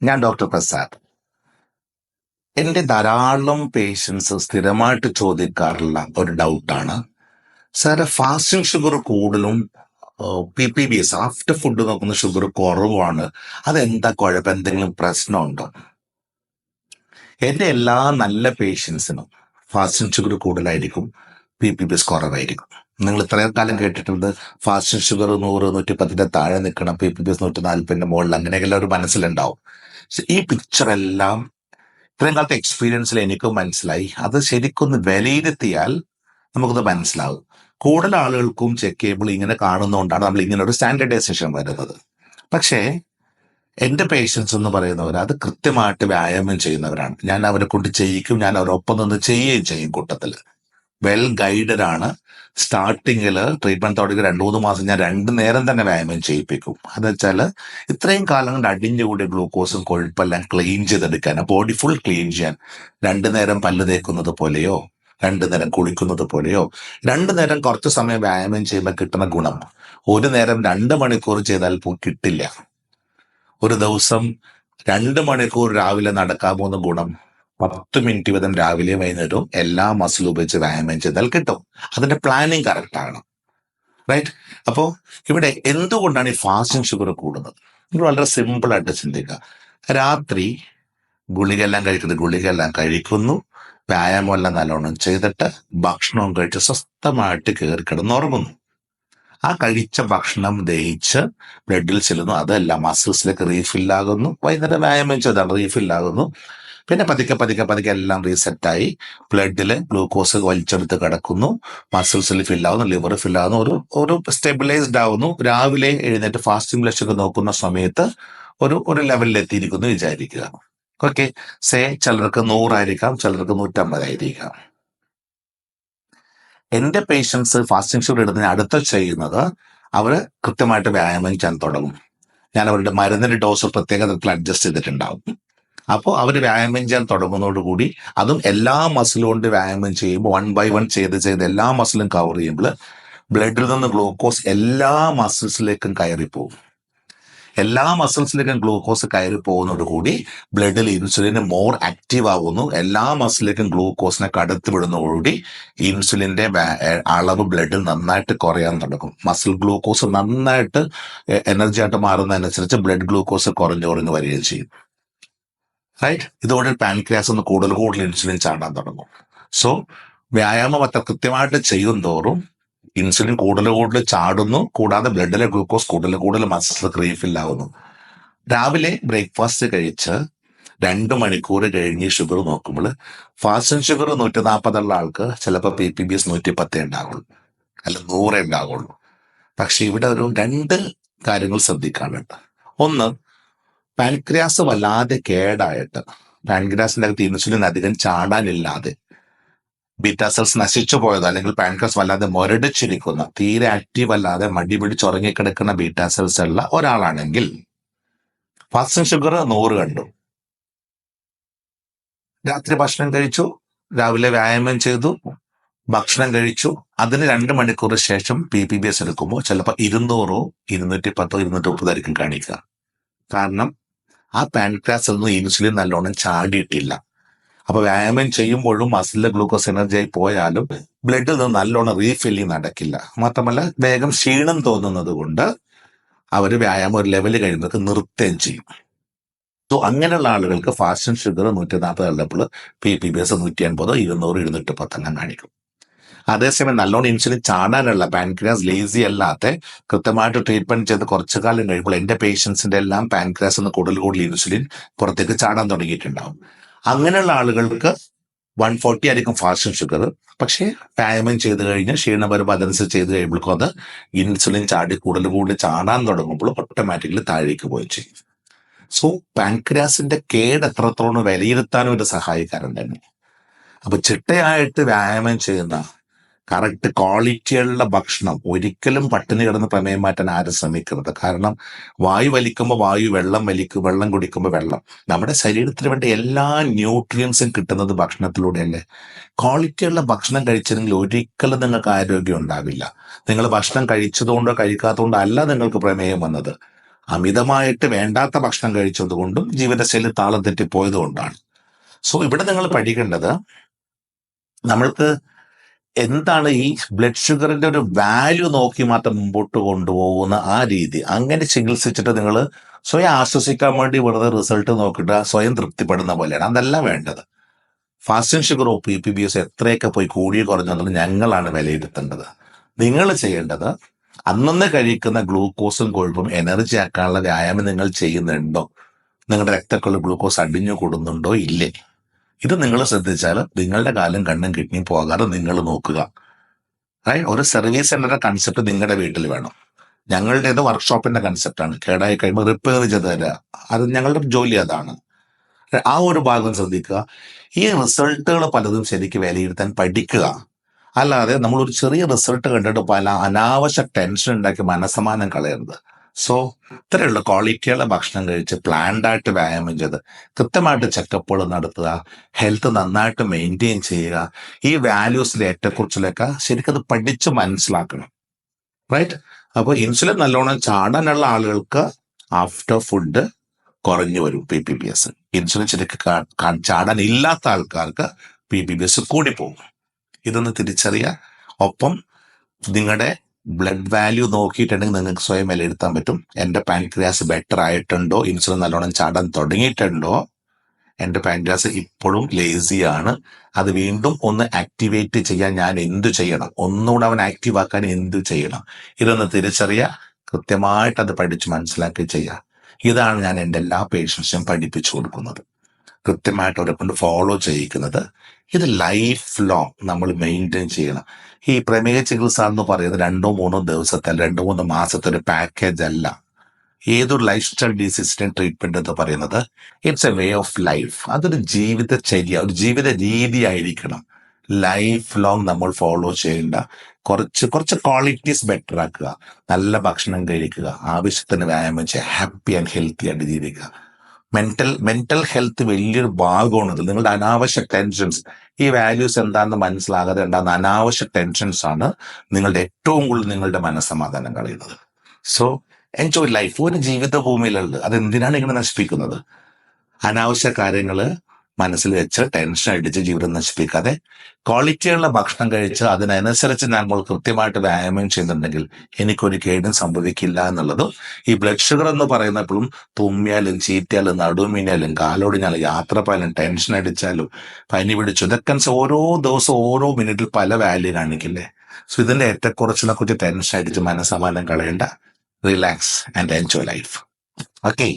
ഞാൻ ഡോക്ടർ പ്രസാദ്. എൻ്റെ ധാരാളം പേഷ്യൻസ് സ്ഥിരമായിട്ട് ചോദിക്കാറുള്ള ഒരു ഡൗട്ടാണ്, സാറെ ഫാസ്റ്റിംഗ് ഷുഗർ കൂടുതലും PPBS ആഫ്റ്റർ ഫുഡ് നോക്കുന്ന ഷുഗർ കുറവാണ്, അതെന്താ കുഴപ്പം, എന്തെങ്കിലും പ്രശ്നമുണ്ടോ? എൻ്റെ എല്ലാ നല്ല പേഷ്യൻസിനും ഫാസ്റ്റിംഗ് ഷുഗർ കൂടുതലായിരിക്കും, PPBS കുറവായിരിക്കും. നിങ്ങൾ ഇത്രയും കാലം കേട്ടിട്ടുണ്ട് ഫാസ്റ്റിംഗ് ഷുഗർ 100-110 താഴെ നിൽക്കണം, PPBS 140 മുകളിൽ, അങ്ങനെയൊക്കെയുള്ള ഒരു മനസ്സിലുണ്ടാവും. പക്ഷെ ഈ പിക്ചർ എല്ലാം ഇത്രയും കാലത്തെ എക്സ്പീരിയൻസിൽ എനിക്ക് മനസ്സിലായി, അത് ശരിക്കൊന്ന് വിലയിരുത്തിയാൽ നമുക്കത് മനസ്സിലാവും. കൂടുതൽ ആളുകൾക്കും ചെക്ക് ചെയ്യുമ്പോൾ ഇങ്ങനെ കാണുന്നതുകൊണ്ടാണ് നമ്മൾ ഇങ്ങനെ ഒരു സ്റ്റാൻഡർഡൈസേഷൻ വരുന്നത്. പക്ഷേ എൻ്റെ പേഷ്യൻസ് എന്ന് പറയുന്നവർ അത് കൃത്യമായിട്ട് വ്യായാമം ചെയ്യുന്നവരാണ്. ഞാൻ അവരെ കൊണ്ട് ചെയ്യിക്കും, ഞാൻ അവരൊപ്പം നിന്ന് ചെയ്യുകയും ചെയ്യും. കൂട്ടത്തിൽ വെൽ ഗൈഡഡ് ആണ്. സ്റ്റാർട്ടിങ്ങിൽ ട്രീറ്റ്മെന്റ് തുടങ്ങി 2-3 മാസം ഞാൻ 2 നേരം തന്നെ വ്യായാമം ചെയ്യിപ്പിക്കും. അത് വെച്ചാൽ ഇത്രയും കാലം കൊണ്ട് അടിഞ്ഞുകൂടിയ ഗ്ലൂക്കോസും കൊഴുപ്പെല്ലാം ക്ലീൻ ചെയ്തെടുക്കാൻ, ബോഡി ഫുൾ ക്ലീൻ ചെയ്യാൻ. 2 നേരം പല്ല് തേക്കുന്നത് പോലെയോ 2 നേരം കുളിക്കുന്നത് പോലെയോ 2 നേരം കുറച്ച് സമയം വ്യായാമം ചെയ്യുമ്പോൾ കിട്ടുന്ന ഗുണം 1 നേരം 2 മണിക്കൂർ ചെയ്താൽ കിട്ടില്ല. ഒരു ദിവസം 2 മണിക്കൂർ രാവിലെ നടക്കാൻ പോകുന്ന ഗുണം 10 മിനിറ്റ് വീതം രാവിലെ വൈകുന്നേരവും എല്ലാ മസിലും ഉപയോഗിച്ച് വ്യായാമം ചെയ്താൽ കിട്ടും. അതിന്റെ പ്ലാനിങ് കറക്റ്റ് ആണ്, റൈറ്റ്? അപ്പോൾ ഇവിടെ എന്തുകൊണ്ടാണ് ഈ ഫാസ്റ്റിംഗ് ഷുഗർ കൂടുന്നത്? ഇത് വളരെ സിമ്പിൾ ആയിട്ട് ചിന്തിക്കുക. രാത്രി ഗുളികയെല്ലാം കഴിക്കുന്നു, വ്യായാമമെല്ലാം നല്ലോണം ചെയ്തിട്ട് ഭക്ഷണവും കഴിച്ച് സ്വസ്ഥമായിട്ട് കയറി കിടന്നുറങ്ങുന്നു. ആ കഴിച്ച ഭക്ഷണം ദഹിച്ച് ബ്ലഡിൽ ചെല്ലുന്നു, അതെല്ലാം മസിൽസിലേക്ക് റീഫില്ലാകുന്നു. വൈകുന്നേരം വ്യായാമം ചെയ്താണ് റീഫില്ലാകുന്നു. പിന്നെ പതുക്കെ എല്ലാം റീസെറ്റായി ബ്ലഡിൽ ഗ്ലൂക്കോസ് വലിച്ചെടുത്ത് കിടക്കുന്നു, മസിൽസിൽ ഫില്ലാവുന്നു, ലിവർ ഫില്ലാവുന്നു, ഒരു സ്റ്റെബിലൈസ്ഡ് ആവുന്നു. രാവിലെ എഴുന്നേറ്റ് ഫാസ്റ്റിംഗ് ബ്ലഡ് നോക്കുന്ന സമയത്ത് ഒരു ലെവലിൽ എത്തിയിരിക്കുന്നു വിചാരിക്കുക. ഓക്കെ, ചിലർക്ക് 100 ആയിരിക്കാം, ചിലർക്ക് 150 ആയിരിക്കാം. എൻ്റെ പേഷ്യൻസ് ഫാസ്റ്റിംഗ് ഷുഗർ എടുത്ത് അടുത്ത ചെയ്യുന്നത്, അവർ കൃത്യമായിട്ട് വ്യായാമം ചെയ്യാൻ തുടങ്ങും. ഞാൻ അവരുടെ മരുന്നിന്റെ ഡോസ് പ്രത്യേക തരത്തിൽ അഡ്ജസ്റ്റ് ചെയ്തിട്ടുണ്ടാവും. അപ്പോൾ അവർ വ്യായാമം ചെയ്യാൻ തുടങ്ങുന്നതോടുകൂടി, അതും എല്ലാ മസിലും കൊണ്ട് വ്യായാമം ചെയ്യുമ്പോൾ 1 by 1 ചെയ്ത് എല്ലാ മസിലും കവർ ചെയ്യുമ്പോൾ ബ്ലഡിൽ നിന്ന് ഗ്ലൂക്കോസ് എല്ലാ മസിൽസിലേക്കും കയറിപ്പോകും. എല്ലാ മസിൽസിലേക്കും ഗ്ലൂക്കോസ് കയറി പോകുന്നതോടുകൂടി ബ്ലഡിൽ ഇൻസുലിൻ മോർ ആക്റ്റീവ് ആകുന്നു. എല്ലാ മസിലേക്കും ഗ്ലൂക്കോസിനെ കടത്തി വിടുന്നതോടുകൂടി ഇൻസുലിന്റെ അളവ് ബ്ലഡിൽ നന്നായിട്ട് കുറയാൻ തുടങ്ങും. മസിൽ ഗ്ലൂക്കോസ് നന്നായിട്ട് എനർജി ആയിട്ട് മാറുന്നതനുസരിച്ച് ബ്ലഡ് ഗ്ലൂക്കോസ് കുറഞ്ഞു വരികയും ചെയ്യും, റൈറ്റ്? ഇതോടെ പാൻക്രിയാസ് ഒന്ന് കൂടുതൽ ഇൻസുലിൻ ചാടാൻ തുടങ്ങും. സോ വ്യായാമം അത്ര കൃത്യമായിട്ട് ചെയ്യും തോറും ഇൻസുലിൻ കൂടുതൽ ചാടുന്നു, കൂടാതെ ബ്ലഡിലെ ഗ്ലൂക്കോസ് കൂടുതൽ മസിൽസ് റീഫില്ലാവുന്നു. രാവിലെ ബ്രേക്ക്ഫാസ്റ്റ് കഴിച്ച് 2 മണിക്കൂർ കഴിഞ്ഞ് ഷുഗർ നോക്കുമ്പോൾ ഫാസ്റ്റിംഗ് ഷുഗർ 140 ഉള്ള ആൾക്ക് ചിലപ്പോൾ PPBS 110 ഉണ്ടാകുള്ളൂ, അല്ല 100 ഉണ്ടാകുള്ളൂ. പക്ഷെ ഇവിടെ ഒരു 2 കാര്യങ്ങൾ ശ്രദ്ധിക്കാനുണ്ട്. ഒന്ന്, പാൻക്രിയാസ് വല്ലാതെ കേടായിട്ട്, പാൻക്രിയാസിന്റെ അകത്ത് ഇൻസുലിൻ അധികം ചാടാനില്ലാതെ, ബീറ്റാ സെൽസ് നശിച്ചു പോയത്, അല്ലെങ്കിൽ പാൻക്രിയാസ് വല്ലാതെ മുരടിച്ചിരിക്കുന്ന, തീരെ ആക്റ്റീവ് അല്ലാതെ മടി പിടിച്ചുറങ്ങിക്കിടക്കുന്ന ബീറ്റാ സെൽസ് ഉള്ള ഒരാളാണെങ്കിൽ ഫാസ്റ്റിംഗ് ഷുഗർ 100 കണ്ടു, രാത്രി ഭക്ഷണം കഴിച്ചു, രാവിലെ വ്യായാമം ചെയ്തു, ഭക്ഷണം കഴിച്ചു, അതിന് 2 മണിക്കൂർ ശേഷം PPBS എടുക്കുമ്പോൾ ചിലപ്പോൾ 200, 210, 230 ആയിരിക്കും കാണിക്കുക. കാരണം ആ പാൻക്രിയാസിൽ നിന്ന് ഇൻസുലിൻ നല്ലോണം ചാടിയിട്ടില്ല. അപ്പൊ വ്യായാമം ചെയ്യുമ്പോഴും മസിലിലെ ഗ്ലൂക്കോസ് എനർജി ആയി പോയാലും ബ്ലഡിൽ നിന്ന് നല്ലോണം റീഫില്ലിങ് നടക്കില്ല. മാത്രമല്ല വേഗം ക്ഷീണം തോന്നുന്നത് കൊണ്ട് അവർ വ്യായാമം ഒരു ലെവല് കഴിയുമ്പോൾ നിർത്തുകയും ചെയ്യും. സോ അങ്ങനെയുള്ള ആളുകൾക്ക് ഫാസ്റ്റിംഗ് ഷുഗർ 140 ഉള്ളപ്പോൾ PPBS 180, 200, 210 കാണിക്കും. അതേസമയം നല്ലോണം ഇൻസുലിൻ ചാടാനുള്ള, പാൻക്രിയാസ് ലേസി അല്ലാത്ത, കൃത്യമായിട്ട് ട്രീറ്റ്മെന്റ് ചെയ്ത് കുറച്ചു കാലം കഴിയുമ്പോൾ എൻ്റെ പേഷ്യൻസിന്റെ എല്ലാം പാൻക്രിയാസ് നിന്ന് കൂടുതൽ ഇൻസുലിൻ പുറത്തേക്ക് ചാടാൻ തുടങ്ങിയിട്ടുണ്ടാവും. അങ്ങനെയുള്ള ആളുകൾക്ക് 140 ആയിരിക്കും ഫാസ്റ്റിംഗ് ഷുഗർ. പക്ഷേ വ്യായാമം ചെയ്ത് കഴിഞ്ഞ് ക്ഷീണം വരുമ്പോൾ അതനുസരിച്ച് ചെയ്ത് കഴിയുമ്പോഴേക്കും അത് ഇൻസുലിൻ ചാടി കൂടുതൽ ചാടാൻ തുടങ്ങുമ്പോൾ ഓട്ടോമാറ്റിക്കലി താഴേക്ക് പോയി ചെയ്യും. സോ പാൻക്രിയാസിന്റെ കേട് എത്രത്തോളം വിലയിരുത്താനും ഇത് സഹായിക്കാറുണ്ട് തന്നെ. അപ്പൊ ചിട്ടയായിട്ട് വ്യായാമം ചെയ്യുന്ന, കറക്റ്റ് ക്വാളിറ്റിയുള്ള ഭക്ഷണം, ഒരിക്കലും പട്ടിണി കിടന്ന് പ്രമേയം മാറ്റാൻ ആരും ശ്രമിക്കരുത്. കാരണം വായു വലിക്കുമ്പോൾ വായു, വെള്ളം കുടിക്കുമ്പോൾ വെള്ളം. നമ്മുടെ ശരീരത്തിന് വേണ്ട എല്ലാ ന്യൂട്രിയൻസും കിട്ടുന്നത് ഭക്ഷണത്തിലൂടെയല്ലേ. ക്വാളിറ്റിയുള്ള ഭക്ഷണം കഴിച്ചില്ലെങ്കിൽ ഒരിക്കലും നിങ്ങൾക്ക് ആരോഗ്യം ഉണ്ടാവില്ല. നിങ്ങൾ ഭക്ഷണം കഴിച്ചതുകൊണ്ടോ കഴിക്കാത്തതുകൊണ്ടോ അല്ല നിങ്ങൾക്ക് പ്രമേയം വന്നത്. അമിതമായിട്ട് വേണ്ടാത്ത ഭക്ഷണം കഴിച്ചതുകൊണ്ടും ജീവിതശൈലി താളം തെറ്റിപ്പോയത് കൊണ്ടാണ്. സോ ഇവിടെ നിങ്ങൾ പഠിക്കേണ്ടത് നമ്മൾക്ക് എന്താണ് ഈ ബ്ലഡ് ഷുഗറിന്റെ ഒരു വാല്യൂ നോക്കി മാത്രം മുമ്പോട്ട് കൊണ്ടുപോകുന്ന ആ രീതി. അങ്ങനെ ചികിത്സിച്ചിട്ട് നിങ്ങൾ സ്വയം ആശ്വസിക്കാൻ വേണ്ടി വെറുതെ റിസൾട്ട് നോക്കിയിട്ട് സ്വയം തൃപ്തിപ്പെടുന്ന പോലെയാണ്. അതല്ല വേണ്ടത്. ഫാസ്റ്റിംഗ് ഷുഗറോ PPBS എത്രയൊക്കെ പോയി കൂടി കുറഞ്ഞെന്നുള്ളത് ഞങ്ങളാണ് വിലയിരുത്തേണ്ടത്. നിങ്ങൾ ചെയ്യേണ്ടത് അന്നന്ന് കഴിക്കുന്ന ഗ്ലൂക്കോസും കൊഴുപ്പും എനർജി ആക്കാനുള്ള വ്യായാമം നിങ്ങൾ ചെയ്യുന്നുണ്ടോ, നിങ്ങളുടെ രക്തക്കുള്ള ഗ്ലൂക്കോസ് അടിഞ്ഞു കൂടുന്നുണ്ടോ ഇല്ലേ, ഇത് നിങ്ങൾ ശ്രദ്ധിച്ചാൽ നിങ്ങളുടെ കാലും കണ്ണും കിഡ്നിയും പോകാതെ നിങ്ങൾ നോക്കുക. ഒരു സർവീസ് സെന്ററിന്റെ കൺസെപ്റ്റ് നിങ്ങളുടെ വീട്ടിൽ വേണം. ഞങ്ങളുടേത് വർക്ക്ഷോപ്പിന്റെ കൺസെപ്റ്റാണ്. കേടായി കഴിയുമ്പോൾ റിപ്പയർ ചെയ്ത് തരിക, അത് ഞങ്ങളുടെ ജോലി അതാണ്. ആ ഒരു ഭാഗം ശ്രദ്ധിക്കുക. ഈ റിസൾട്ടുകൾ പലതും ശരിക്കും വിലയിരുത്താൻ പഠിക്കുക. അല്ലാതെ നമ്മളൊരു ചെറിയ റിസൾട്ട് കണ്ടിട്ട് പല അനാവശ്യ ടെൻഷൻ ഉണ്ടാക്കി മനസ്സമാനം കളയരുത്. സോ ഇത്രയുള്ള ക്വാളിറ്റിയുള്ള ഭക്ഷണം കഴിച്ച് പ്ലാൻഡായിട്ട് വ്യായാമം ചെയ്ത് കൃത്യമായിട്ട് ചെക്കപ്പുകൾ നടത്തുക, ഹെൽത്ത് നന്നായിട്ട് മെയിൻറ്റെയിൻ ചെയ്യുക. ഈ വാല്യൂസിലെ ഏറ്റക്കുറിച്ചിലൊക്കെ ശരിക്കും അത് പഠിച്ച് മനസ്സിലാക്കണം. റൈറ്റ്. അപ്പോൾ ഇൻസുലിൻ നല്ലോണം ചാടാനുള്ള ആളുകൾക്ക് ആഫ്റ്റർ ഫുഡ് കുറഞ്ഞു വരും PPBS. ഇൻസുലിൻ ശരിക്കും ചാടാൻ ഇല്ലാത്ത ആൾക്കാർക്ക് PPBS കൂടി പോകും. ഇതൊന്ന് തിരിച്ചറിയുക. ഒപ്പം നിങ്ങളുടെ ബ്ലഡ് വാല്യൂ നോക്കിയിട്ടുണ്ടെങ്കിൽ നിങ്ങൾക്ക് സ്വയം വിലയിരുത്താൻ പറ്റും. എൻ്റെ പാൻക്രിയാസ് ബെറ്റർ ആയിട്ടുണ്ടോ, ഇൻസുലിൻ നല്ലോണം ചാടാൻ തുടങ്ങിയിട്ടുണ്ടോ, എൻ്റെ പാൻക്രിയാസ് ഇപ്പോഴും ലേസിയാണ്, അത് വീണ്ടും ഒന്ന് ആക്ടിവേറ്റ് ചെയ്യാൻ ഞാൻ എന്തു ചെയ്യണം, ഒന്നുകൂടെ അവൻ ആക്റ്റീവ് ആക്കാൻ എന്തു ചെയ്യണം, ഇതൊന്ന് തിരിച്ചറിയുക. കൃത്യമായിട്ട് അത് പഠിച്ച് മനസ്സിലാക്കി ചെയ്യുക. ഇതാണ് ഞാൻ എൻ്റെ എല്ലാ പേഷ്യൻസിനും പഠിപ്പിച്ചു കൊടുക്കുന്നത്, കൃത്യമായിട്ട് അവരെ കൊണ്ട് ഫോളോ ചെയ്യിക്കുന്നത്. ഇത് ലൈഫ് ലോങ് നമ്മൾ മെയിൻറ്റെയിൻ ചെയ്യണം. ഈ പ്രമേഹ ചികിത്സ എന്ന് പറയുന്നത് 2-3 ദിവസത്തെ 2-3 മാസത്തെ ഒരു പാക്കേജ് അല്ല. ഏതൊരു ലൈഫ് സ്റ്റൈൽ ഡിസീസിന്റെ ട്രീറ്റ്മെന്റ് എന്ന് പറയുന്നത് it's a way of life. അതൊരു ജീവിതചര്യ, ഒരു ജീവിത രീതി ആയിരിക്കണം. ലൈഫ് ലോങ് നമ്മൾ ഫോളോ ചെയ്യേണ്ട കുറച്ച് ക്വാളിറ്റീസ് ബെറ്റർ ആക്കുക. നല്ല ഭക്ഷണം കഴിക്കുക, ആവശ്യത്തിന് വ്യായാമം ചെയ്യുക, ഹാപ്പി ആൻഡ് ഹെൽത്തി ആയിട്ട് ജീവിക്കുക. മെന്റൽ ഹെൽത്ത് വലിയൊരു ഭാഗമാണ്. നിങ്ങളുടെ അനാവശ്യ ടെൻഷൻസ്, ഈ വാല്യൂസ് എന്താണെന്ന് മനസ്സിലാകാതെ ഉണ്ടാകുന്ന അനാവശ്യ ടെൻഷൻസ് ആണ് നിങ്ങളുടെ ഏറ്റവും കൂടുതൽ നിങ്ങളുടെ മനസ്സമാധാനം കളയുന്നത്. So enjoy life. ഒരു ജീവിത ഭൂമിയിലുള്ളത്, അതെന്തിനാണ് ഇങ്ങനെ നശിപ്പിക്കുന്നത്? അനാവശ്യ കാര്യങ്ങൾ മനസ്സിൽ വെച്ച് ടെൻഷൻ അടിച്ച് ജീവിതം നശിപ്പിക്കാതെ ക്വാളിറ്റിയുള്ള ഭക്ഷണം കഴിച്ച് അതിനനുസരിച്ച് നമ്മൾ കൃത്യമായിട്ട് വ്യായാമം ചെയ്യുന്നുണ്ടെങ്കിൽ എനിക്കൊരു കേടും സംഭവിക്കില്ല എന്നുള്ളതും, ഈ ബ്ലഡ് ഷുഗർ എന്ന് പറയുന്നപ്പോഴും തുമ്മിയാലും ചീറ്റിയാലും നടുമിനിയാലും കാലോടിഞ്ഞാലും യാത്ര പോയാലും ടെൻഷൻ അടിച്ചാലും പനി പിടിച്ചു, ഇതൊക്കെ ഓരോ ദിവസവും ഓരോ മിനിറ്റിൽ പല വാല്യൂ കാണിക്കില്ലേ? സോ ഇതിന്റെ ഏറ്റക്കുറച്ചിനെ കുറിച്ച് ടെൻഷൻ അടിച്ച് മനസ്സമാനം കളയേണ്ട. Relax and enjoy life. Okay.